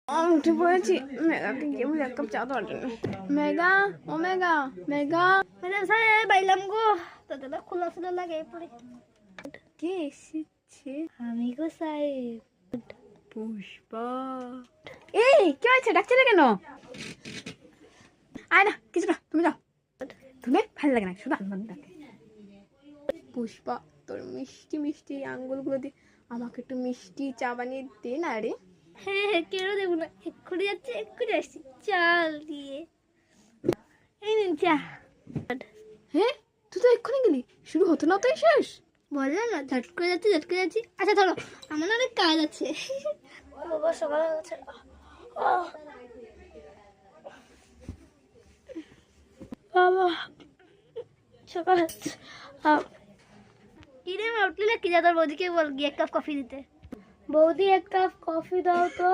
উঠে পড়েছি। মেঘাকে গিয়ে বলে এক কাপ চা দেওয়ার জন্য। মেঘা, ও মেঘা, মেঘা। বাইলাম গো, তোদের খোলা খোলা লাগে পরে। কে এসেছে? আমি গো সাহেব। পুষ্পা। এই কি হয়েছে, ডাকছে না কেন? আয় না, কিছু না, তুমি যাও। তুমি ভালো লাগে না, শুধু আনন্দ ডাকে। পুষ্পা, তোর মিষ্টি মিষ্টি আঙ্গুলগুলো দিয়ে আমাকে একটু মিষ্টি চা বানিয়ে দে না রে। হ্যাঁ হ্যাঁ, কেন দেবো না, এক্ষুনি যাচ্ছে, এক্ষুনি আসছি চাল দিয়ে। এই নিন চা। হ্যাঁ, তুই তো এক্ষুনি গেলি, শুরু হতো না তো শেষ। বললাম না, ঝট করে যাচ্ছি, ঝট করে যাচ্ছি। আচ্ছা ধরো, আমার অনেক কাজ আছে। বাবা সকাল হয়ে গেছে। বাবা সকাল হচ্ছে। কি রে মা, উঠলি না? কি যা, তোর বৌদিকে বল গিয়ে এক কাপ কফি দিতে। বৌদি এক কাপ কফি দাও তো।